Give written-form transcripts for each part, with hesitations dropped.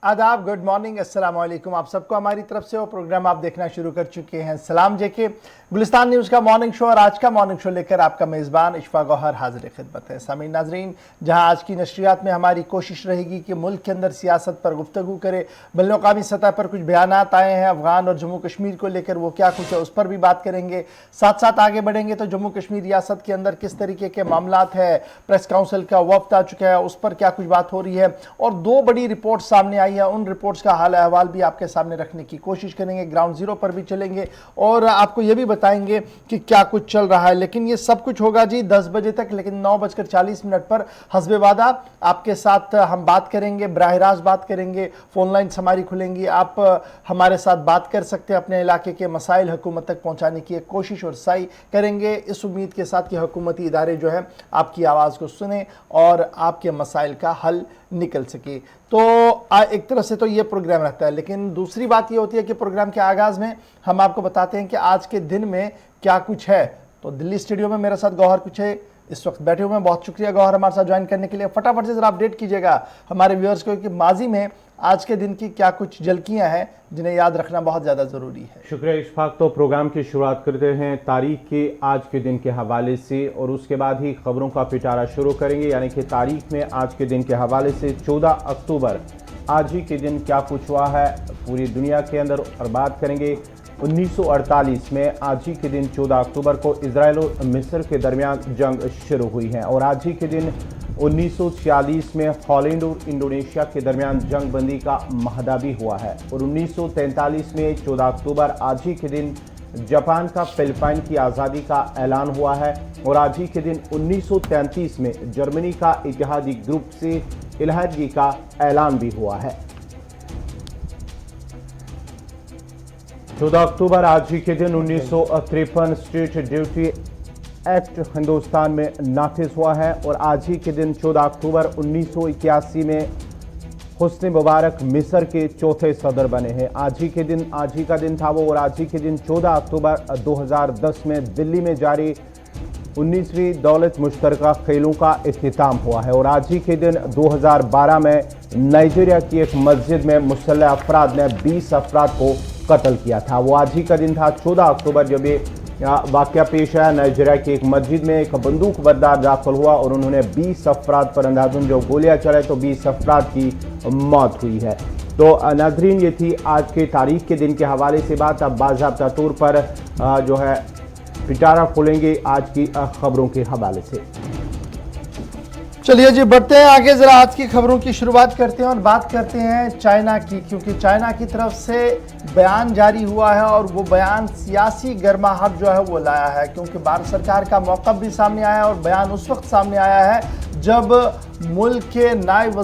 आदाब, good morning, अस्सलाम वालेकुम। आप सबको हमारी तरफ से वो प्रोग्राम आप देखना शुरू कर चुके हैं सलाम जेके गुलिस्तान न्यूज़ का मॉर्निंग शो। और आज का मॉर्निंग शो लेकर आपका मेज़बान इशफा गौहर हाजिर खिदमत है। सामीन नाजरीन, जहां आज की नशरियात में हमारी कोशिश रहेगी कि मुल्क के अंदर सियासत पर गुफ्तगू करे, बैनुल-अक़वामी सतह पर कुछ बयानात आए हैं अफगान और जम्मू कश्मीर को लेकर, वो क्या कुछ है उस पर भी बात करेंगे। साथ साथ आगे बढ़ेंगे तो जम्मू कश्मीर रियासत के अंदर किस तरीके के मामलात है, प्रेस काउंसिल का वफ्द आ चुका है, उस पर क्या कुछ बात हो रही है। और दो बड़ी रिपोर्ट सामने आई है, उन रिपोर्ट्स का हाल अहवाल भी आपके सामने रखने की कोशिश करेंगे। ग्राउंड जीरो पर भी चलेंगे और आपको यह भी बताएंगे कि क्या कुछ चल रहा है। लेकिन ये सब कुछ होगा जी 10 बजे तक, लेकिन 9:40 पर हस्बे वादा आपके साथ हम बात करेंगे, बराह रास्त बात करेंगे, फोन लाइन हमारी खुलेंगी। आप हमारे साथ बात कर सकते हैं, अपने इलाके के मसाइल हुकूमत तक पहुंचाने की एक कोशिश और सही करेंगे, इस उम्मीद के साथ कि हुकूमती इदारे जो है आपकी आवाज़ को सुने और आपके मसाइल का हल निकल सके। तो एक तरह से तो ये प्रोग्राम रहता है, लेकिन दूसरी बात ये होती है कि प्रोग्राम के आगाज़ में हम आपको बताते हैं कि आज के दिन में क्या कुछ है। तो दिल्ली स्टूडियो में मेरे साथ गौहर कुछ है इस वक्त बैठे हुए हैं। बहुत शुक्रिया गौहर हमारे साथ ज्वाइन करने के लिए। फटाफट से जरा अपडेट कीजिएगा हमारे व्यूअर्स को कि माजी में आज के दिन की क्या कुछ झलकियां हैं जिन्हें याद रखना बहुत ज़्यादा ज़रूरी है। शुक्रिया इशफाक। तो प्रोग्राम की शुरुआत करते हैं तारीख के आज के दिन के हवाले से और उसके बाद ही खबरों का पिटारा शुरू करेंगे। यानी कि तारीख में आज के दिन के हवाले से 14 अक्टूबर आज ही के दिन क्या कुछ हुआ है पूरी दुनिया के अंदर, और बात करेंगे 1948 में आज ही के दिन 14 अक्टूबर को इजराइल और मिस्र के दरमियान जंग शुरू हुई है। और आज ही के दिन 1946 में हॉलैंड और इंडोनेशिया के दरमियान जंग बंदी का माहदा भी हुआ है। और 1943 में 14 अक्टूबर आज ही के दिन जापान का फिलिपाइन की आज़ादी का ऐलान हुआ है। और आज ही के दिन 1933 में जर्मनी का इत्तेहादी ग्रुप से इलाहदगी का ऐलान भी हुआ है। 14 अक्टूबर आज ही के दिन 1953 स्टेट ड्यूटी एक्ट हिंदुस्तान में नाफिज हुआ है। और आज ही के दिन 14 अक्टूबर 1981 में हुस्न मुबारक मिस्र के चौथे सदर बने हैं। आज ही का दिन था वो। और आज ही के दिन 14 अक्टूबर 2010 में दिल्ली में जारी 19वीं दौलत मुश्तरका खेलों का इख्तिताम हुआ है। और आज ही के दिन 2012 में नाइजीरिया की एक मस्जिद में मुसल्लह अफराद ने 20 अफराद को कत्ल किया था। वो आज ही का दिन था 14 अक्टूबर जब ये वाक़या पेश आया। नाइजीरिया की एक मस्जिद में एक बंदूक बरदार दाखिल हुआ और उन्होंने 20 अफराद पर अंदाज़न जो गोलियां चलाए तो 20 अफराद की मौत हुई है। तो नाजरीन, ये थी आज के तारीख के दिन के हवाले से बात। अब बाज़ाब्ता तौर पर जो है पिटारा खोलेंगे आज की खबरों के हवाले से। चलिए जी बढ़ते हैं आगे, जरा आज की खबरों की शुरुआत करते हैं और बात करते हैं चाइना की, क्योंकि चाइना की तरफ से बयान जारी हुआ है और वो बयान सियासी गर्माहट जो है वो लाया है। क्योंकि भारत सरकार का मौक़िफ़ भी सामने आया है और बयान उस वक्त सामने आया है जब मुल्क के नायब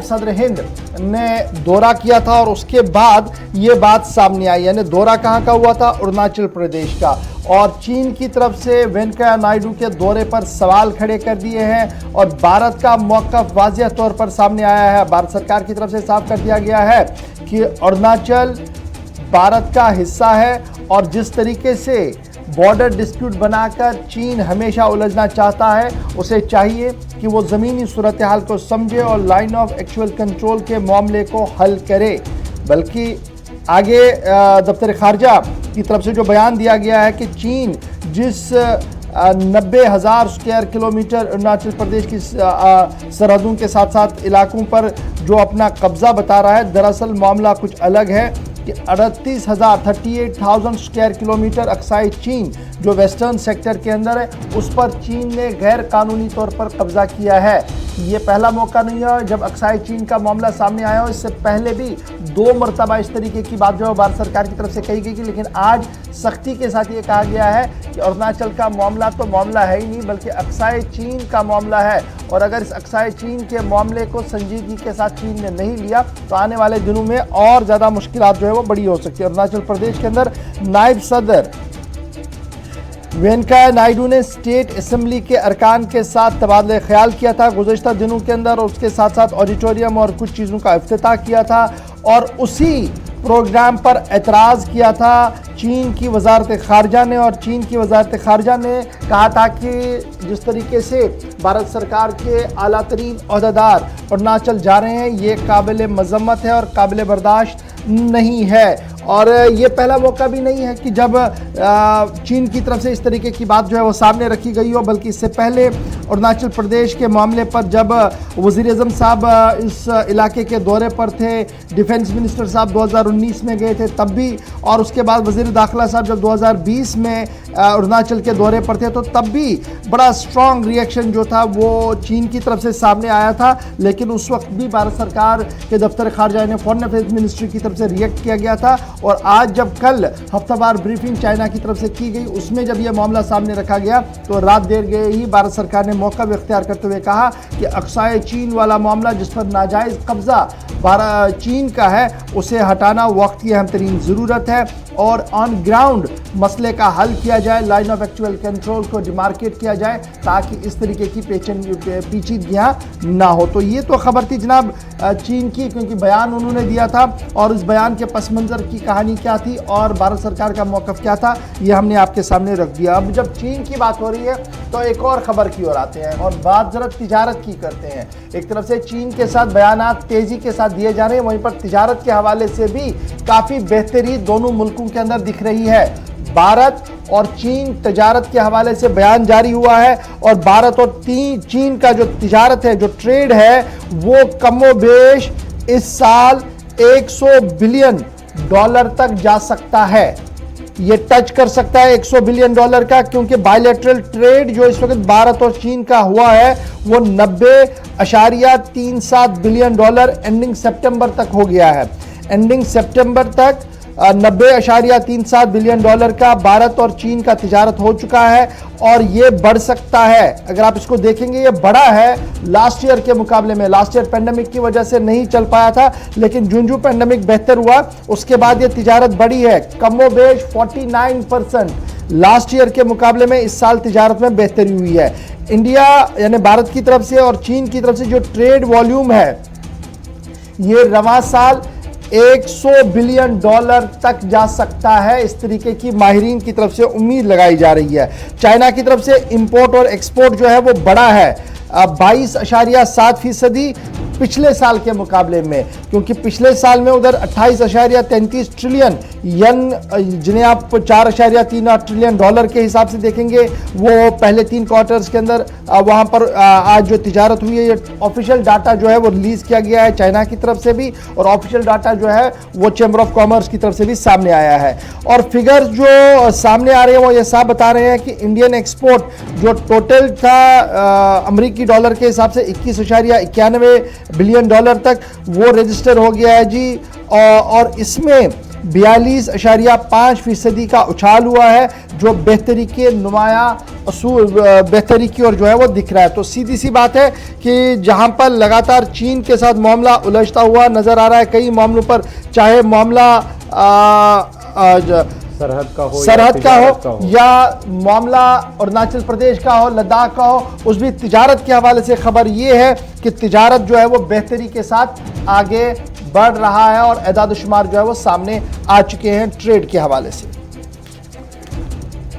सदर हिंद ने दौरा किया था और उसके बाद ये बात सामने आई। यानी दौरा कहाँ का हुआ था? अरुणाचल प्रदेश का। और चीन की तरफ से वेंकैया नायडू के दौरे पर सवाल खड़े कर दिए हैं और भारत का मौक़िफ़ वाज़ेह तौर पर सामने आया है। भारत सरकार की तरफ से साफ कर दिया गया है कि अरुणाचल भारत का हिस्सा है और जिस तरीके से बॉर्डर डिस्प्यूट बनाकर चीन हमेशा उलझना चाहता है, उसे चाहिए कि वो ज़मीनी सूरत हाल को समझे और लाइन ऑफ एक्चुअल कंट्रोल के मामले को हल करे। बल्कि आगे दफ्तर खारजा की तरफ से जो बयान दिया गया है कि चीन जिस 90,000 स्क्वायर किलोमीटर अरुणाचल प्रदेश की सरहदों के साथ साथ इलाकों पर जो अपना कब्ज़ा बता रहा है, दरअसल मामला कुछ अलग है कि 38,000 स्क्वायर किलोमीटर अक्साई चीन जो वेस्टर्न सेक्टर के अंदर है, उस पर चीन ने गैर कानूनी तौर पर कब्जा किया है। ये पहला मौका नहीं है जब अक्साई चीन का मामला सामने आया हो। इससे पहले भी 2 मरतबा इस तरीके की बात जो है भारत सरकार की तरफ से कही गई थी, लेकिन आज सख्ती के साथ ये कहा गया है कि अरुणाचल का मामला तो मामला है ही नहीं, बल्कि अक्साई चीन का मामला है। और अगर इस अक्साई चीन के मामले को संजीदगी के साथ चीन ने नहीं लिया तो आने वाले दिनों में और ज़्यादा मुश्किलात जो है वो बड़ी हो सकती है। अरुणाचल प्रदेश के अंदर नायब सदर वेंकैया नायडू ने स्टेट असेंबली के अरकान के साथ तबादला ख्याल किया था गुज़श्ता दिनों के अंदर, और उसके साथ साथ ऑडिटोरियम और कुछ चीज़ों का इफ्तिताह किया था। और उसी प्रोग्राम पर एतराज़ किया था चीन की वजारत खारजा ने, और चीन की वजारत खारजा ने कहा था कि जिस तरीके से भारत सरकार के आला तरीन ओहदेदार अरुणाचल जा रहे हैं ये काबिल मजम्मत है और काबिल बर्दाश्त नहीं है। और ये पहला मौका भी नहीं है कि जब चीन की तरफ से इस तरीके की बात जो है वो सामने रखी गई हो, बल्कि इससे पहले अरुणाचल प्रदेश के मामले पर जब वज़ीर-ए-आज़म साहब इस इलाके के दौरे पर थे, डिफेंस मिनिस्टर साहब 2019 में गए थे तब भी, और उसके बाद वज़ीर दाखिला साहब जब 2020 में अरुणाचल के दौरे पर थे तो तब भी बड़ा स्ट्रॉन्ग रिएक्शन जो था वो चीन की तरफ से सामने आया था। लेकिन उस वक्त भी भारत सरकार के दफ्तर खारजा ने फॉरेन अफेयर्स मिनिस्ट्री की तरफ से रिएक्ट किया गया था, और आज जब कल हफ्तावार ब्रीफिंग चाइना की तरफ से की गई उसमें जब यह मामला सामने रखा गया तो रात देर गए ही भारत सरकार ने मौका भी इख्तियार करते हुए कहा कि अक्साए चीन वाला मामला जिस पर नाजायज़ कब्जा चीन का है उसे हटाना वक्त की अहम तरीन ज़रूरत है, और ऑन ग्राउंड मसले का हल किया जाए, लाइन ऑफ एक्चुअल कंट्रोल को डिमार्केट किया जाए ताकि इस तरीके की पेचीदगियाँ ना हो। तो ये तो खबर थी जनाब चीन की, क्योंकि बयान उन्होंने दिया था और उस बयान के पस मंज़र की कहानी क्या थी और भारत सरकार का मौक़िफ़ क्या था ये हमने आपके सामने रख दिया। अब जब चीन की बात हो रही है तो एक और ख़बर की ओर आते हैं और बात ज़रा तिजारत की करते हैं। एक तरफ से चीन के साथ बयानात तेज़ी के साथ दिए जा रहे हैं, वहीं पर तिजारत के हवाले से भी काफ़ी बेहतरी दोनों मुल्कों के अंदर दिख रही है। भारत और चीन तिजारत के हवाले से बयान जारी हुआ है और भारत और चीन का जो तिजारत है, जो ट्रेड है, वो कमोबेश इस साल 100 बिलियन डॉलर तक जा सकता है। ये टच कर सकता है 100 बिलियन डॉलर का, क्योंकि बायलैटरल ट्रेड जो इस वक्त भारत और चीन का हुआ है वो 90.37 बिलियन डॉलर एंडिंग सितंबर तक हो गया है। एंडिंग सितंबर तक 90.37 बिलियन डॉलर का भारत और चीन का तिजारत हो चुका है और ये बढ़ सकता है। अगर आप इसको देखेंगे ये बड़ा है लास्ट ईयर के मुकाबले में। लास्ट ईयर पेंडेमिक की वजह से नहीं चल पाया था, लेकिन जो पेंडेमिक बेहतर हुआ उसके बाद ये तिजारत बढ़ी है। कमोबेश 49% लास्ट ईयर के मुकाबले में इस साल तिजारत में बेहतरी हुई है। इंडिया यानी भारत की तरफ से और चीन की तरफ से जो ट्रेड वॉल्यूम है ये रवां साल 100 बिलियन डॉलर तक जा सकता है, इस तरीके की माहिरीन की तरफ से उम्मीद लगाई जा रही है। चाइना की तरफ से इंपोर्ट और एक्सपोर्ट जो है वो बड़ा है 22.7% पिछले साल के मुकाबले में, क्योंकि पिछले साल में उधर 28.33 ट्रिलियन यन, जिन्हें आप 4.38 ट्रिलियन डॉलर के हिसाब से देखेंगे वो पहले 3 क्वार्टर्स के अंदर वहां पर आज जो तिजारत हुई है, ये ऑफिशियल डाटा जो है वो रिलीज किया गया है चाइना की तरफ से भी, और ऑफिशियल डाटा जो है वो चैम्बर ऑफ कॉमर्स की तरफ से भी सामने आया है। और फिगर्स जो सामने आ रहे हैं वो ये साफ बता रहे हैं कि इंडियन एक्सपोर्ट जो टोटल था अमेरिकी डॉलर के हिसाब से 21.91 बिलियन डॉलर तक वो रजिस्टर हो गया है जी, और इसमें 42.5% का उछाल हुआ है जो बेहतरी के नुमाया बेहतरी की ओर जो है वो दिख रहा है। तो सीधी सी बात है कि जहां पर लगातार चीन के साथ मामला उलझता हुआ नजर आ रहा है कई मामलों पर, चाहे मामला सरहद का हो या मामला अरुणाचल प्रदेश का हो, लद्दाख का हो, उस भी तिजारत के हवाले से खबर ये है कि तिजारत जो है वो बेहतरी के साथ आगे बढ़ रहा है और एदाद शुमार जो है वो सामने आ चुके हैं ट्रेड के हवाले से।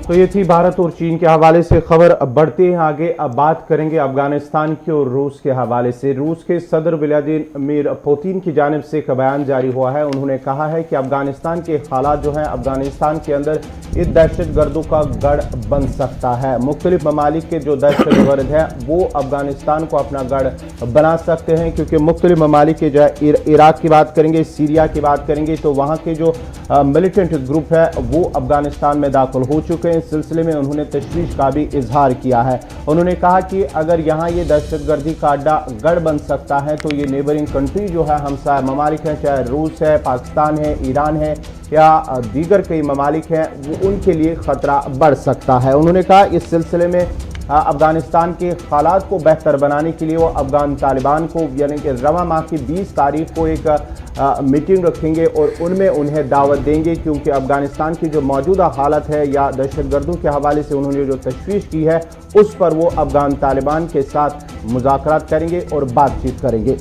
तो ये थी भारत और चीन के हवाले से खबर। अब बढ़ते हैं आगे, अब बात करेंगे अफगानिस्तान की और रूस के हवाले से। रूस के सदर व्लादिमीर पुतिन की जानिब से एक बयान जारी हुआ है। उन्होंने कहा है कि अफगानिस्तान के हालात जो हैं, अफगानिस्तान के अंदर एक दहशतगर्दों का गढ़ बन सकता है। मुख्तलिफ ममालिक के जो दहशतगर्द हैं वो अफगानिस्तान को अपना गढ़ बना सकते हैं, क्योंकि मुख्तलिफ ममालिक के जो इराक की बात करेंगे, सीरिया की बात करेंगे, तो वहाँ के जो मिलिटेंट ग्रुप है वो अफगानिस्तान में दाखिल हो चुके हैं। इस सिलसिले में उन्होंने तशवीश का भी इजहार किया है। उन्होंने कहा कि अगर यहाँ ये दहशतगर्दी का अड्डा गढ़ बन सकता है तो ये नेबरिंग कंट्री जो है, हमसाया ममालिक हैं, चाहे रूस है, पाकिस्तान है, ईरान है या दीगर कई ममालिक हैं, वो उनके लिए ख़तरा बढ़ सकता है। उन्होंने कहा इस सिलसिले में अफगानिस्तान के हालात को बेहतर बनाने के लिए वो अफगान तालिबान को यानी कि रवां माह की 20 तारीख को एक मीटिंग रखेंगे और उनमें उन्हें दावत देंगे, क्योंकि अफगानिस्तान की जो मौजूदा हालत है या दहशतगर्दों के हवाले से उन्होंने जो तशवीश की है उस पर वो अफगान तालिबान के साथ मुज़ाकरात करेंगे और बातचीत करेंगे।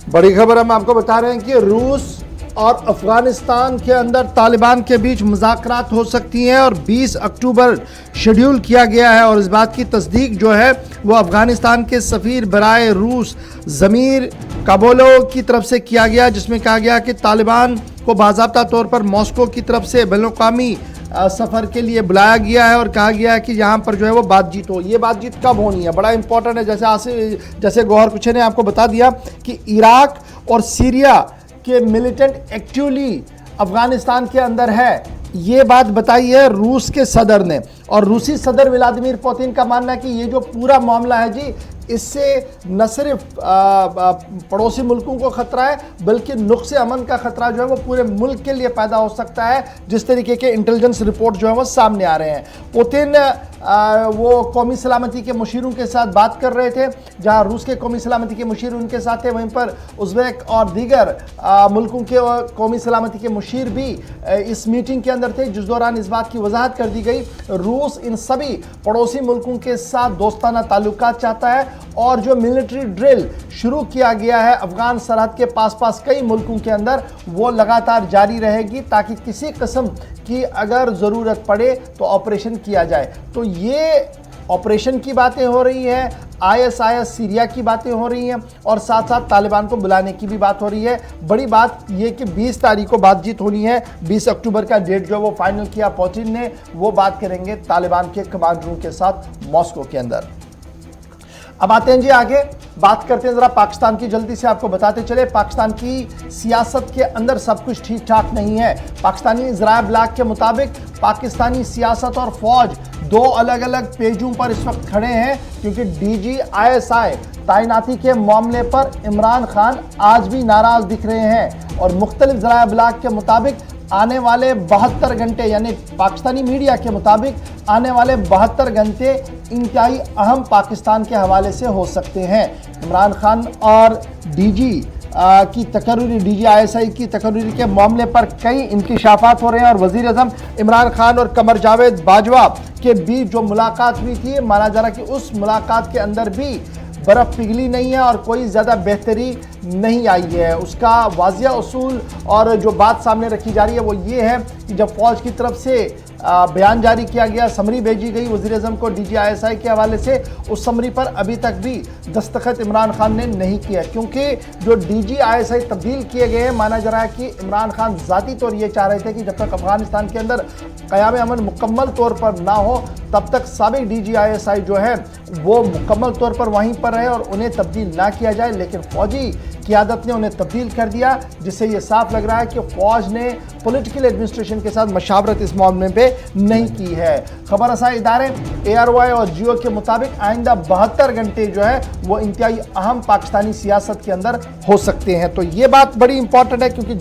बड़ी खबर हम आपको बता रहे हैं कि रूस और अफगानिस्तान के अंदर तालिबान के बीच मुज़ाकरात हो सकती हैं और 20 अक्टूबर शेड्यूल किया गया है। और इस बात की तस्दीक जो है वो अफगानिस्तान के सफ़ीर बराए रूस ज़मीर काबोलो की तरफ से किया गया, जिसमें कहा गया कि तालिबान को बाज़ाब्ता तौर पर मॉस्को की तरफ से बैनुल-अक़वामी सफ़र के लिए बुलाया गया है और कहा गया है कि यहाँ पर जो है वो बातचीत हो। ये बातचीत कब होनी है, बड़ा इंपॉर्टेंट है। जैसे गौहर कुछे ने आपको बता दिया कि इराक और सीरिया के मिलिटेंट एक्टिवली अफगानिस्तान के अंदर है, ये बात बताई है रूस के सदर ने। और रूसी सदर व्लादिमीर पुतिन का मानना है कि ये जो पूरा मामला है जी, इससे न सिर्फ पड़ोसी मुल्कों को खतरा है बल्कि नुक्से अमन का खतरा जो है वो पूरे मुल्क के लिए पैदा हो सकता है, जिस तरीके के इंटेलिजेंस रिपोर्ट जो है वो सामने आ रहे हैं। पुतिन वो कौमी सलामती के मुशीरों के साथ बात कर रहे थे, जहां रूस के कौमी सलामती के मुशीर उनके साथ थे, वहीं पर उज़्बेक और दीगर मुल्कों के कौमी सलामती के मुशीर भी इस मीटिंग के अंदर थे, जिस दौरान इस बात की वजाहत कर दी गई रूस इन सभी पड़ोसी मुल्कों के साथ दोस्ताना ताल्लुकात चाहता है और जो मिलिट्री ड्रिल शुरू किया गया है अफगान सरहद के पास कई मुल्कों के अंदर, वो लगातार जारी रहेगी ताकि किसी किस्म की अगर ज़रूरत पड़े तो ऑपरेशन किया जाए। तो ये ऑपरेशन की बातें हो रही हैं, ISIS सीरिया की बातें हो रही हैं और साथ साथ तालिबान को बुलाने की भी बात हो रही है। बड़ी बात ये कि 20 तारीख को बातचीत होनी है, 20 अक्टूबर का डेट जो वो फाइनल किया पुतिन ने, वो बात करेंगे तालिबान के कमांडरों के साथ मॉस्को के अंदर। अब आते हैं जी आगे, बात करते हैं ज़रा पाकिस्तान की। जल्दी से आपको बताते चले, पाकिस्तान की सियासत के अंदर सब कुछ ठीक ठाक नहीं है। पाकिस्तानी ज़राए ब्लाग के मुताबिक पाकिस्तानी सियासत और फौज दो अलग अलग पेजों पर इस वक्त खड़े हैं, क्योंकि DGISI तैनाती के मामले पर इमरान खान आज भी नाराज़ दिख रहे हैं। और मुख्तलिफ ज़राए ब्लाग के मुताबिक आने वाले 72 घंटे, यानी पाकिस्तानी मीडिया के मुताबिक आने वाले 72 घंटे इंतहाई अहम पाकिस्तान के हवाले से हो सकते हैं। इमरान खान और DGISI की तकर्री के मामले पर कई इंकिशाफात हो रहे हैं और वज़ीर आज़म इमरान खान और कमर जावेद बाजवा के बीच जो मुलाकात हुई थी, माना जा रहा कि उस मुलाकात के अंदर भी बर्फ़ पिघली नहीं है और कोई ज़्यादा बेहतरी नहीं आई है। उसका वाज़िया उसूल और जो बात सामने रखी जा रही है वो ये है कि जब फ़ौज की तरफ से बयान जारी किया गया, समरी भेजी गई वज़ीर आज़म को DGISI के हवाले से, उस समरी पर अभी तक भी दस्तखत इमरान खान ने नहीं किया, क्योंकि जो DGISI तब्दील किए गए हैं, माना जा रहा है कि इमरान खान ज़ाती तौर ये चाह रहे थे कि जब तक अफ़गानिस्तान के अंदर क़याम अमन मुकम्मल तौर पर ना हो तब तक साबिक़ DGISI जो है वो मुकम्मल तौर पर वहीं पर रहे और उन्हें तब्दील ना किया जाए। लेकिन फ़ौजी क़यादत ने उन्हें तब्दील कर दिया, जिससे ये साफ लग रहा है कि फ़ौज ने पॉलिटिकल एडमिनिस्ट्रेशन के साथ मशावरत इस मामले पे नहीं की है। खबर रसाई इदारे ARY और जियो के मुताबिक आइंदा 72 घंटे जो है वो इंतहाई अहम पाकिस्तानी सियासत के अंदर हो सकते हैं। तो ये बात बड़ी इंपॉर्टेंट है, क्योंकि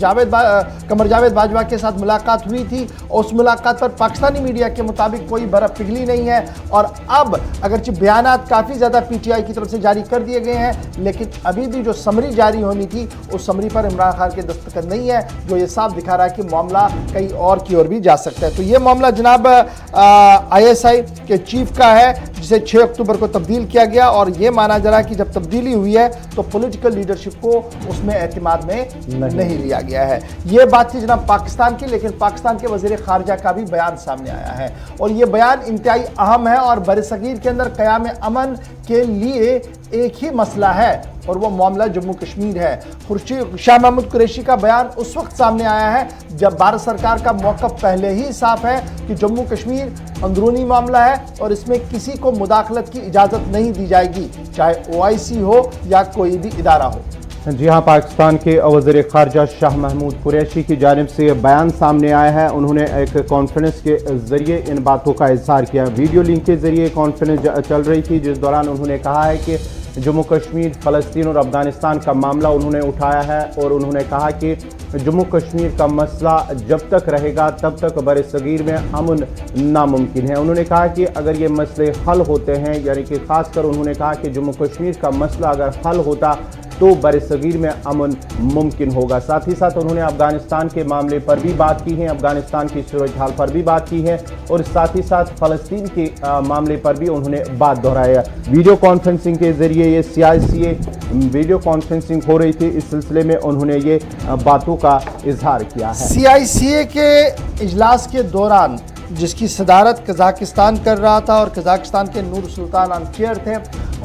कमर जावेद बाजवा के साथ मुलाकात हुई थी और उस मुलाकात पर पाकिस्तानी मीडिया के मुताबिक कोई बर्फ़ पिघली नहीं है। और अब अगरचे बयानात काफ़ी ज़्यादा PTI की तरफ से जारी कर दिए गए हैं, लेकिन अभी भी जो समरी जारी होनी थी उस समरी पर इमरान खान के दस्तखत नहीं है, जो ये साफ दिखा रहा है कि मामला कहीं और की ओर भी जा सकता है। तो ये मामला जनाब ISI के चीफ का है, जिसे 6 अक्टूबर को तब्दील किया गया और ये माना जा रहा है कि जब तब्दीली हुई है तो पॉलिटिकल लीडरशिप को उसमें एतमाद में नहीं लिया गया है। ये बात थी जनाब पाकिस्तान की, लेकिन पाकिस्तान के वज़ीर ख़ारजा का भी बयान सामने आया है और ये बयान इंतहाई अहम है और बरसगीर के अंदर क़याम अमन के लिए एक ही मसला है और वो मामला जम्मू कश्मीर है। शाह महमूद कुरैशी का बयान उस वक्त सामने आया है जब भारत सरकार का मौक़िफ़ पहले ही साफ है कि जम्मू कश्मीर अंदरूनी मामला है और इसमें किसी को मुदाखलत की इजाज़त नहीं दी जाएगी, चाहे OIC हो या कोई भी इदारा हो। जी हाँ, पाकिस्तान के वज़ीर ख़ारजा शाह महमूद कुरैशी की जानिब से बयान सामने आया है। उन्होंने एक कॉन्फ्रेंस के ज़रिए इन बातों का इज़हार किया। वीडियो लिंक के ज़रिए कॉन्फ्रेंस चल रही थी, जिस दौरान उन्होंने कहा है कि जम्मू कश्मीर, फ़लस्तीन और अफ़गानिस्तान का मामला उन्होंने उठाया है और उन्होंने कहा कि जम्मू कश्मीर का मसला जब तक रहेगा तब तक बरसगीर में अमन नामुमकिन है। उन्होंने कहा कि अगर ये मसले हल होते हैं, यानी कि ख़ासकर उन्होंने कहा कि जम्मू कश्मीर का मसला अगर हल होता तो बरसगीर में अमन मुमकिन होगा। साथ ही साथ उन्होंने अफ़गानिस्तान के मामले पर भी बात की है, अफ़गानिस्तान की सूरत हाल पर भी बात की है और साथ ही साथ फ़लस्तीन के मामले पर भी उन्होंने बात दोहराया। वीडियो कॉन्फ्रेंसिंग के ज़रिए ये सियासी वीडियो कॉन्फ्रेंसिंग हो रही थी, इस सिलसिले में उन्होंने ये बातों का इजहार किया है। CICA के इजलास के दौरान जिसकी सदारत कजाकिस्तान कर रहा था और कजाकिस्तान के नूर सुल्तान अंचेयर थे,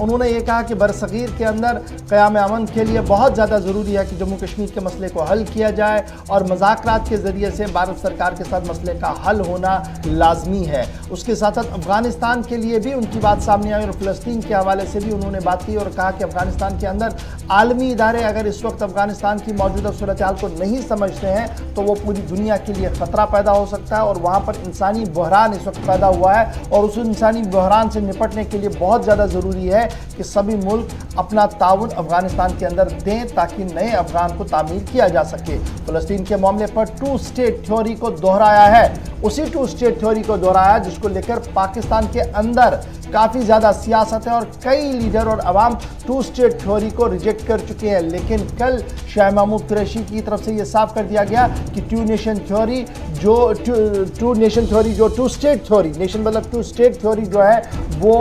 उन्होंने ये कहा कि बरसगीर के अंदर क़याम अमन के लिए बहुत ज़्यादा ज़रूरी है कि जम्मू कश्मीर के मसले को हल किया जाए और मज़ाकरात के ज़रिए से भारत सरकार के साथ मसले का हल होना लाजमी है। उसके साथ साथ अफ़गानिस्तान के लिए भी उनकी बात सामने आई और फ़लस्तीन के हवाले से भी उन्होंने बात की और कहा कि अफ़गानिस्तान के अंदर आलमी इदारे अगर इस वक्त अफ़गानिस्तान की मौजूदा सूरत हाल को नहीं समझते हैं तो वो पूरी दुनिया के लिए ख़तरा पैदा हो सकता है और वहाँ पर इंसानी बहरान इस वक्त पैदा हुआ है और उस इंसानी बहरान से निपटने के लिए बहुत ज़्यादा ज़रूरी है कि सभी मुल्क अपना ताउन अफगानिस्तान के अंदर दें ताकि नए अफगान को तामीर किया जा सके। फ़लस्तीन के मामले पर 2 स्टेट थ्योरी को दोहराया है, उसी 2 स्टेट थ्योरी को दोहराया जिसको लेकर पाकिस्तान के अंदर काफ़ी ज़्यादा सियासत है और कई लीडर और अवाम 2 स्टेट थ्योरी को रिजेक्ट कर चुके हैं। लेकिन कल शाह महमूद कुरैशी की तरफ से ये साफ कर दिया गया कि 2 नेशन थ्योरी जो 2 स्टेट थ्योरी, नेशन मतलब 2 स्टेट थ्योरी जो है वो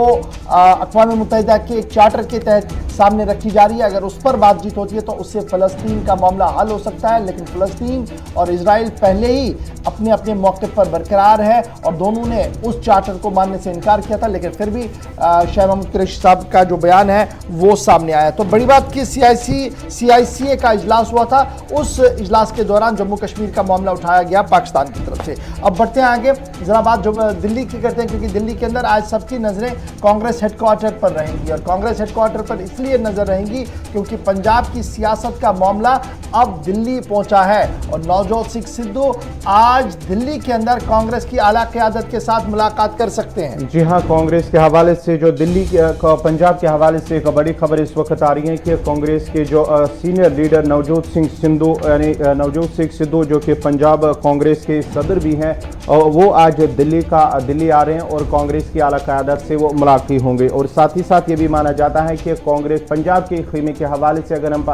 अक़वाम मुत्तहिदा के एक चार्टर के तहत सामने रखी जा रही है। अगर उस पर बातचीत होती है तो उससे फ़लस्तीन का मामला हल हो सकता है, लेकिन फ़लस्तीन और इजराइल पहले ही अपने अपने मौके पर बरकरार है और दोनों ने उस चार्टर को मानने से इनकार किया था। लेकिन फिर भी शाह महमूद कुरैशी साहब का जो बयान है वो सामने आया। तो बड़ी बात कि CICA का इजलास हुआ था, उस इजलास के दौरान जम्मू कश्मीर का मामला उठाया गया पाकिस्तान की तरफ से। अब बढ़ते हैं आगे, जरा बात जो दिल्ली की करते हैं क्योंकि दिल्ली के अंदर आज सबकी नजरें कांग्रेस हेडक्वार्टर पर रहेंगी और कांग्रेस हेडक्वार्टर पर इसलिए नजर रहेंगी क्योंकि पंजाब की सियासत का मामला अब दिल्ली पहुंचा है और नवजोत सिंह सिद्धू आज दिल्ली के अंदर कांग्रेस की आला क़यादत के साथ मुलाकात कर सकते हैं। जी हाँ, कांग्रेस के हवाले से जो दिल्ली पंजाब के हवाले से एक बड़ी खबर इस वक्त आ रही है कि कांग्रेस के जो सीनियर लीडर नवजोत सिंह सिद्धू यानी नवजोत सिंह सिद्धू जो कि पंजाब कांग्रेस के सदर भी हैं, वो आज दिल्ली आ रहे हैं और कांग्रेस की आला क़यादत से वो मुलाकात होंगे। और साथ ही साथ ये भी माना जाता है कि कांग्रेस पंजाब के खीमे के हवाले से अगर हम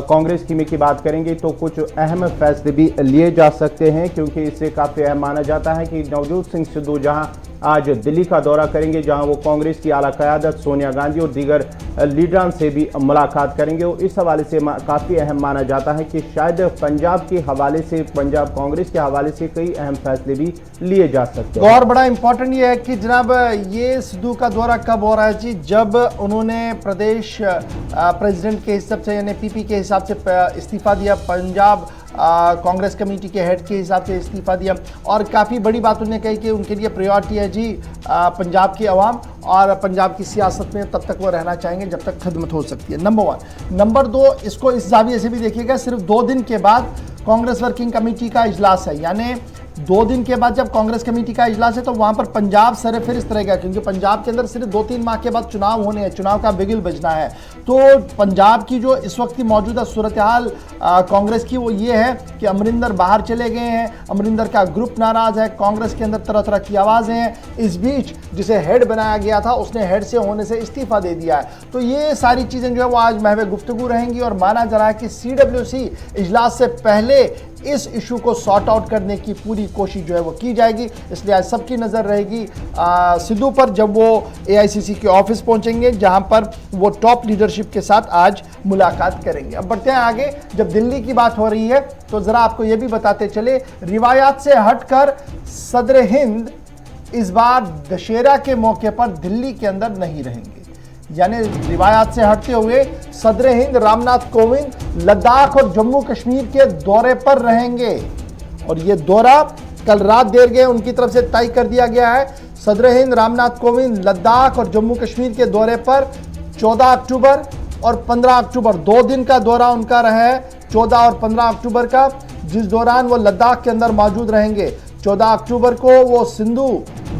कांग्रेस खीमे की बात करेंगे तो कुछ अहम फैसले भी लिए जा सकते हैं क्योंकि इससे काफ़ी अहम माना जाता है कि नवजोत सिंह सिद्धू जहां आज दिल्ली का दौरा करेंगे, जहां वो कांग्रेस की आला क़यादत सोनिया गांधी और दीगर लीडरान से भी मुलाकात करेंगे और इस हवाले से काफ़ी अहम माना जाता है कि शायद पंजाब के हवाले से, पंजाब कांग्रेस के हवाले से कई अहम फैसले भी लिए जा सकते हैं। और बड़ा इंपॉर्टेंट ये है कि जनाब ये सिद्धू का दौरा कब हो रहा है जी, जब उन्होंने प्रदेश प्रेसिडेंट के हिसाब से यानी PP के हिसाब से इस्तीफ़ा दिया, पंजाब कांग्रेस कमेटी के हेड के हिसाब से इस्तीफ़ा दिया और काफ़ी बड़ी बात उन्होंने कही कि उनके लिए प्रायोरिटी है जी पंजाब की आवाम और पंजाब की सियासत में तब तक वो रहना चाहेंगे जब तक खिदमत हो सकती है। नंबर 1। नंबर 2, इसको इस जाविये से भी देखिएगा, सिर्फ 2 दिन के बाद कांग्रेस वर्किंग कमेटी का इजलास है, यानी 2 दिन के बाद जब कांग्रेस कमेटी का इजलास है तो वहां पर पंजाब सरफिरिस्त रहेगा क्योंकि पंजाब के अंदर सिर्फ 2-3 माह के बाद चुनाव होने हैं, चुनाव का बिगुल बजना है। तो पंजाब की जो इस वक्त की मौजूदा सूरत हाल कांग्रेस की वो ये है कि अमरिंदर बाहर चले गए हैं, अमरिंदर का ग्रुप नाराज है, कांग्रेस के अंदर तरह तरह की आवाज़ें हैं। इस बीच जिसे हेड बनाया गया था उसने हेड से होने से इस्तीफा दे दिया है। तो ये सारी चीज़ें जो है वो आज महवे गुफ्तगू रहेंगी और माना जा रहा है कि CWC इजलास से पहले इस इशू को सॉर्ट आउट करने की पूरी कोशिश जो है वो की जाएगी। इसलिए आज सबकी नज़र रहेगी सिद्धू पर जब वो AICC के ऑफिस पहुंचेंगे जहां पर वो टॉप लीडरशिप के साथ आज मुलाकात करेंगे। अब बढ़ते हैं आगे, जब दिल्ली की बात हो रही है तो ज़रा आपको ये भी बताते चले, रिवायात से हटकर सदर हिंद इस बार दशहरा के मौके पर दिल्ली के अंदर नहीं रहेंगे, यानी रिवायात से हटते हुए सदर हिंद रामनाथ कोविंद लद्दाख और जम्मू कश्मीर के दौरे पर रहेंगे और ये दौरा कल रात देर गए उनकी तरफ से तय कर दिया गया है। सदर हिंद रामनाथ कोविंद लद्दाख और जम्मू कश्मीर के दौरे पर 14 अक्टूबर और 15 अक्टूबर 2 दिन का दौरा उनका रहा है, 14 और 15 अक्टूबर का, जिस दौरान वो लद्दाख के अंदर मौजूद रहेंगे। 14 अक्टूबर को वो सिंधु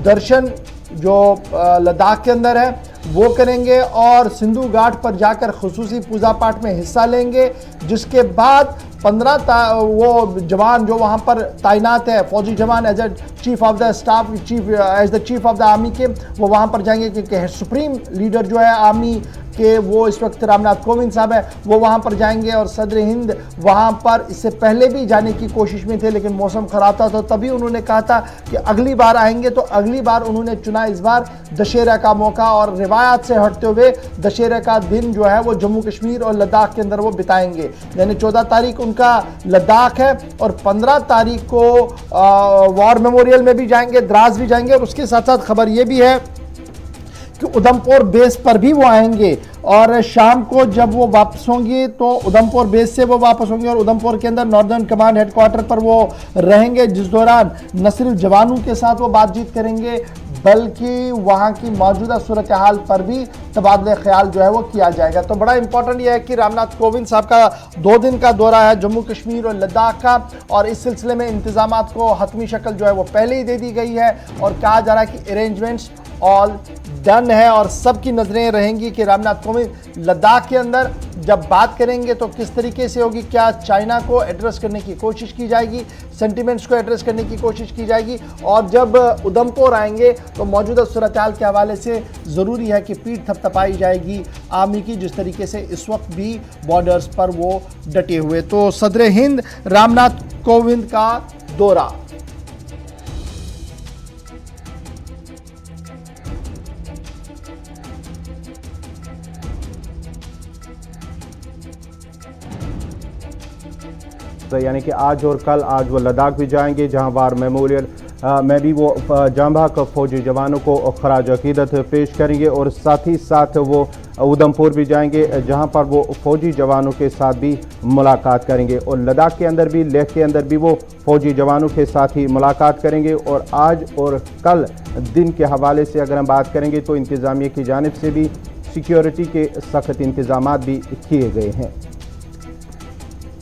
दर्शन जो लद्दाख के अंदर है वो करेंगे और सिंधु घाट पर जाकर खुसूसी पूजा पाठ में हिस्सा लेंगे, जिसके बाद 15 वो जवान जो वहाँ पर तैनात है, फौजी जवान as a chief of the staff, as the chief of the army के, वो वहाँ पर जाएंगे क्योंकि सुप्रीम लीडर जो है आर्मी कि वो इस वक्त रामनाथ कोविंद साहब है वो वहाँ पर जाएंगे और सदर हिंद वहाँ पर इससे पहले भी जाने की कोशिश में थे, लेकिन मौसम खराब था तो तभी उन्होंने कहा था कि अगली बार आएंगे। तो अगली बार उन्होंने चुना इस बार दशहरा का मौका, और रिवायत से हटते हुए दशहरा का दिन जो है वो जम्मू कश्मीर और लद्दाख के अंदर वो बिताएंगे। यानी 14 तारीख उनका लद्दाख है और 15 तारीख को वॉर मेमोरियल में भी जाएंगे, द्रास भी जाएंगे, और उसके साथ साथ खबर ये भी है कि उधमपुर बेस पर भी वो आएंगे और शाम को जब वो वापस होंगे तो उधमपुर बेस से वो वापस होंगे और उधमपुर के अंदर नॉर्दर्न कमांड हेडक्वार्टर पर वो रहेंगे, जिस दौरान न सिर्फ जवानों के साथ वो बातचीत करेंगे बल्कि वहाँ की मौजूदा सूरत हाल पर भी तबादला ख्याल जो है वो किया जाएगा। तो बड़ा इंपॉर्टेंट यह है कि रामनाथ कोविंद साहब का 2 दिन का दौरा है जम्मू कश्मीर और लद्दाख का, और इस सिलसिले में इंतजामात को हतमी शक्ल जो है वो पहले ही दे दी गई है और कहा जा रहा है कि अरेंजमेंट्स ऑल डन है और सबकी नजरें रहेंगी कि रामनाथ कोविंद लद्दाख के अंदर जब बात करेंगे तो किस तरीके से होगी, क्या चाइना को एड्रेस करने की कोशिश की जाएगी, सेंटिमेंट्स को एड्रेस करने की कोशिश की जाएगी, और जब उधमपुर आएंगे तो मौजूदा सूरत हाल के हवाले से ज़रूरी है कि पीठ थपथपाई जाएगी आर्मी की, जिस तरीके से इस वक्त भी बॉर्डर्स पर वो डटे हुए। तो सदर हिंद रामनाथ कोविंद का दौरा। यानी कि आज और कल, आज वो लद्दाख भी जाएंगे जहां वार मेमोरियल में भी वो जांबाक फौजी जवानों को खराज अकीदत पेश करेंगे, और साथ ही साथ वो उधमपुर भी जाएंगे जहां पर वो फौजी जवानों के साथ भी मुलाकात करेंगे, और लद्दाख के अंदर भी, लेह के अंदर भी वो फौजी जवानों के साथ ही मुलाकात करेंगे। और आज और कल दिन के हवाले से अगर हम बात करेंगे तो इंतज़ामिया की जानिब से भी सिक्योरिटी के सख्त इंतजाम भी किए गए हैं।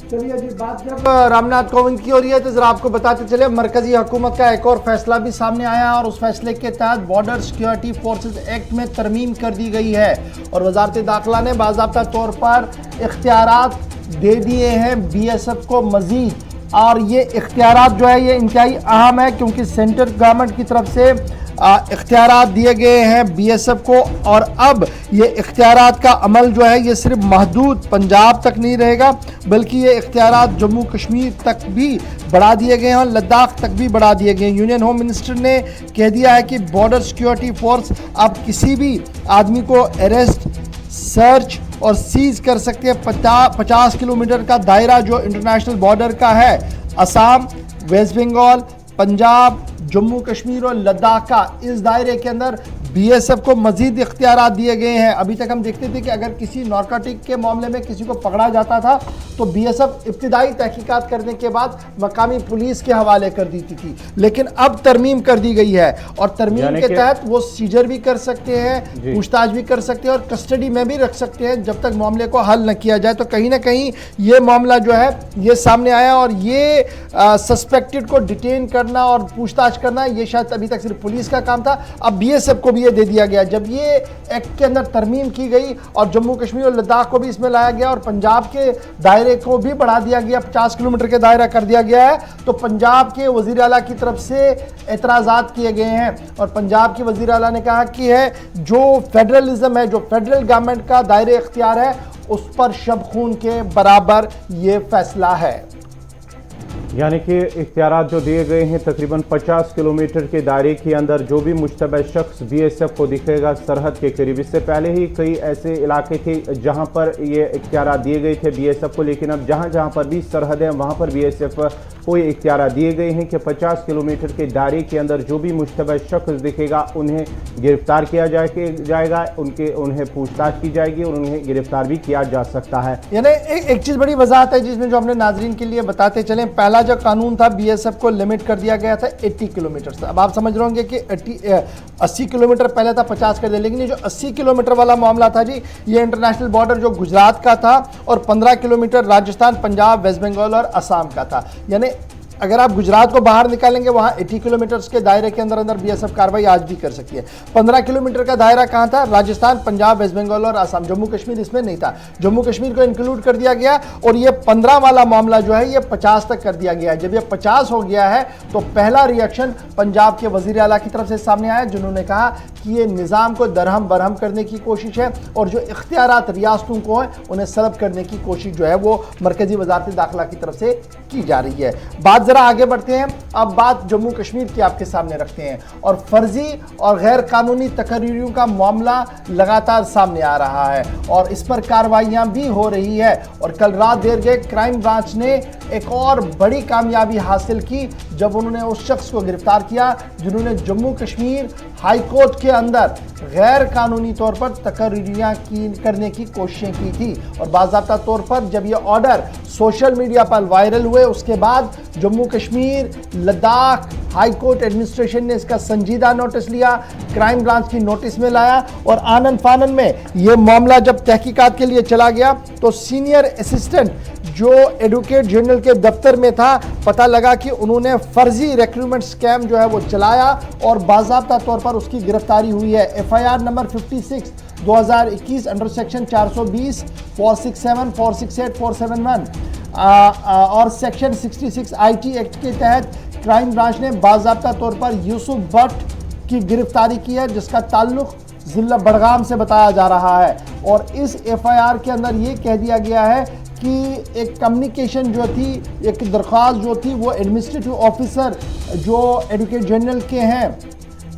चलिए जी, बात जब रामनाथ कोविंद की हो रही है तो जरा आपको बताते चले मरकजी हुकूमत का एक और फैसला भी सामने आया है और उस फैसले के तहत बॉर्डर सिक्योरिटी फोर्सेस एक्ट में तरमीम कर दी गई है और वजारत दाखिला ने बाज़ाब्ता तौर पर इख्तियारात दे दिए हैं BSF को मजीद, और ये इख्तियारात जो है ये इंतहाई अहम है क्योंकि सेंट्रल गवर्नमेंट की तरफ से इख्तियारात दिए गए हैं BSF को, और अब ये इख्तियारात का अमल जो है ये सिर्फ महदूद पंजाब तक नहीं रहेगा बल्कि ये इख्तियारात जम्मू कश्मीर तक भी बढ़ा दिए गए हैं और लद्दाख तक भी बढ़ा दिए गए हैं। यूनियन होम मिनिस्टर ने कह दिया है कि बॉर्डर सिक्योरिटी फोर्स अब किसी भी आदमी को अरेस्ट, सर्च और सीज कर सकते हैं। 50 किलोमीटर का दायरा जो इंटरनेशनल बॉर्डर का है, असम, वेस्ट बंगाल, पंजाब, जम्मू कश्मीर और लद्दाख का, इस दायरे के अंदर BSF को मजीद इख्तियारात दिए गए हैं। अभी तक हम देखते थे कि अगर किसी नारकोटिक के मामले में किसी को पकड़ा जाता था तो BSF इब्तिदाई तहकीकात करने के बाद मकामी पुलिस के हवाले कर देती थी, लेकिन अब तरमीम कर दी गई है और तरमीम के तहत वो सीजर भी कर सकते हैं, पूछताछ भी कर सकते हैं और कस्टडी में भी रख सकते हैं जब तक मामले को हल न किया जाए। तो कहीं ना कहीं ये मामला जो है ये सामने आया और ये सस्पेक्टेड को डिटेन करना और पूछताछ करना ये शायद अभी तक सिर्फ पुलिस का काम था, अब BSF को भी ये दे दिया गया। जब ये एक्ट के अंदर तरमीम की गई और जम्मू कश्मीर और लद्दाख को भी इसमें लाया गया और पंजाब के दायरे को भी बढ़ा दिया गया, 50 किलोमीटर के दायरा कर दिया गया है, तो पंजाब के वजीर आला की तरफ से एतराज़ात किए गए हैं और पंजाब के वजीर आला ने कहा कि है जो फेडरलिज्म है, जो फेडरल गवर्नमेंट का दायरे इख्तियार है उस पर शब खून के बराबर ये फैसला है। यानी कि इख्तियारात जो दिए गए हैं तकरीबन 50 किलोमीटर के दायरे के अंदर जो भी मुश्तबा शख्स BSF को दिखेगा सरहद के करीब। इससे पहले ही कई ऐसे इलाके थे जहां पर ये इख्तियारात दिए गए थे BSF को, लेकिन अब जहां जहां पर भी सरहद है वहां पर BSF को ये इख्तियारात दिए गए हैं कि 50 किलोमीटर के दायरे के अंदर जो भी मुश्तबा शख्स दिखेगा उन्हें गिरफ्तार किया जाएगा, उन्हें पूछताछ की जाएगी और उन्हें गिरफ्तार भी किया जा सकता है। यानी एक चीज़ बड़ी वजाहत है जिसमें जो हमने नाजरीन के लिए बताते चलें, पहला जो कानून था BSF को लिमिट कर दिया गया था 80 किलोमीटर से। अब आप समझ रहे होंगे कि 80 किलोमीटर पहले था, 50 कर दिया, लेकिन ये जो 80 किलोमीटर वाला मामला था जी, ये इंटरनेशनल बॉर्डर जो गुजरात का था और 15 किलोमीटर राजस्थान, पंजाब, वेस्ट बंगाल और असम का था। यानी अगर आप गुजरात को बाहर निकालेंगे वहां 80 किलोमीटर के दायरे के अंदर अंदर बीएसएफ कार्रवाई आज भी कर सकती है। 15 किलोमीटर का दायरा कहां था? राजस्थान, पंजाब, वेस्ट बंगाल और असम। जम्मू कश्मीर इसमें नहीं था। जम्मू कश्मीर को इंक्लूड कर दिया गया और ये 15 वाला मामला जो है ये 50 तक कर दिया गया है। जब ये 50 हो गया है तो पहला रिएक्शन पंजाब के वजीर आला की तरफ से सामने आया, जिन्होंने कहा कि ये निज़ाम को दरहम बरहम करने की कोशिश है और जो इख्तियारात रियासतों को है उन्हें सलब करने की कोशिश जो है वो मरकजी वजारत दाखिला की तरफ से की जा रही है। बात जरा आगे बढ़ते हैं, अब बात जम्मू कश्मीर की आपके सामने रखते हैं और फर्जी और गैर कानूनी तकरीरों का मामला लगातार सामने आ रहा है और इस पर कार्रवाइयां भी हो रही है। और कल रात देर गए क्राइम ब्रांच ने एक और बड़ी कामयाबी हासिल की जब उन्होंने उस शख्स को गिरफ्तार किया जिन्होंने जम्मू कश्मीर हाई कोर्ट के अंदर गैर कानूनी तौर पर तकरीरियां करने की कोशिशें की थी। और बाज़ाब्ता तौर पर जब ये ऑर्डर सोशल मीडिया पर वायरल हुए उसके बाद Jammu Kashmir Ladakh high court administration ने इसका संजीदा नोटिस लिया, क्राइम ब्रांच की नोटिस में लाया और आनन फानन में ये मामला जब तहकीकात के लिए चला गया तो सीनियर असिस्टेंट जो एडवोकेट जनरल के दफ्तर में था, पता लगा कि उन्होंने फर्जी रिक्रूटमेंट स्कैम जो है वो चलाया और बाज़ाब्ता तौर पर उसकी गिरफ्तारी हुई है। एफआईआर नंबर 56 2021 अंडर सेक्शन 420 467 468 471 और सेक्शन 66 आईटी एक्ट के तहत क्राइम ब्रांच ने बाज़ाब्ता तौर पर यूसुफ भट्ट की गिरफ्तारी की है जिसका ताल्लुक जिला बड़गाम से बताया जा रहा है। और इस एफआईआर के अंदर ये कह दिया गया है कि एक कम्युनिकेशन जो थी, एक दरख्वास्त जो थी वो एडमिनिस्ट्रेटिव ऑफिसर जो एडवोकेट जनरल के हैं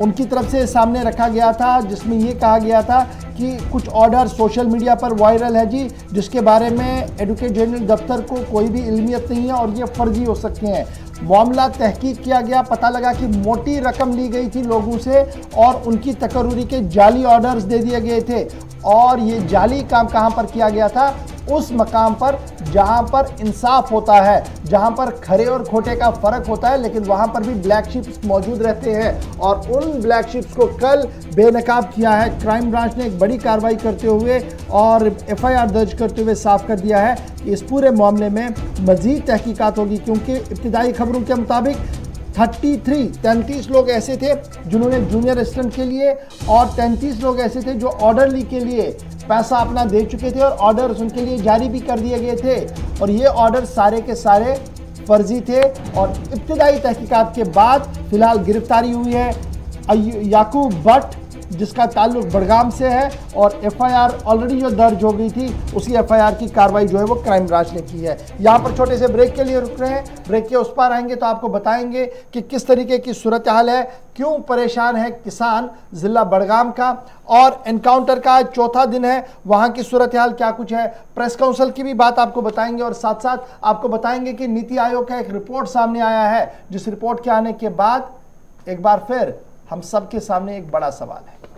उनकी तरफ से सामने रखा गया था, जिसमें ये कहा गया था कि कुछ ऑर्डर सोशल मीडिया पर वायरल है जी, जिसके बारे में एडवोकेट जनरल दफ्तर को कोई भी इल्मियत नहीं है और ये फर्जी हो सकते हैं। मामला तहकीक किया गया, पता लगा कि मोटी रकम ली गई थी लोगों से और उनकी तकर्रुरी के जाली ऑर्डर्स दे दिए गए थे। और ये जाली काम कहाँ पर किया गया था? उस मकाम पर जहां पर इंसाफ होता है, जहां पर खरे और खोटे का फर्क होता है, लेकिन वहां पर भी ब्लैक शिप्स मौजूद रहते हैं और उन ब्लैक शिप्स को कल बेनकाब किया है। क्राइम ब्रांच ने एक बड़ी कार्रवाई करते हुए और एफआईआर दर्ज करते हुए साफ कर दिया है कि इस पूरे मामले में मजीद तहकीकात होगी, क्योंकि इब्तिदाई खबरों के मुताबिक 33 लोग ऐसे थे जिन्होंने जूनियर असिस्टेंट के लिए और 33 लोग ऐसे थे जो ऑर्डरली के लिए पैसा अपना दे चुके थे और ऑर्डर्स उनके लिए जारी भी कर दिए गए थे और ये ऑर्डर सारे के सारे फर्जी थे। और इब्तिदाई तहकीकात के बाद फिलहाल गिरफ्तारी हुई है याकूब भट्ट जिसका ताल्लुक बड़गाम से है और एफआईआर ऑलरेडी जो दर्ज हो गई थी उसी एफआईआर की कार्रवाई जो है वो क्राइम ब्रांच ने की है। यहाँ पर छोटे से ब्रेक के लिए रुक रहे हैं, ब्रेक के उस पार आएंगे तो आपको बताएंगे कि किस तरीके की सूरत हाल है, क्यों परेशान है किसान जिला बड़गाम का और एनकाउंटर का आज चौथा दिन है, वहाँ की सूरत हाल क्या कुछ है। प्रेस काउंसिल की भी बात आपको बताएंगे और साथ साथ आपको बताएंगे कि नीति आयोग का एक रिपोर्ट सामने आया है जिस रिपोर्ट के आने के बाद एक बार फिर हम सबके सामने एक बड़ा सवाल है।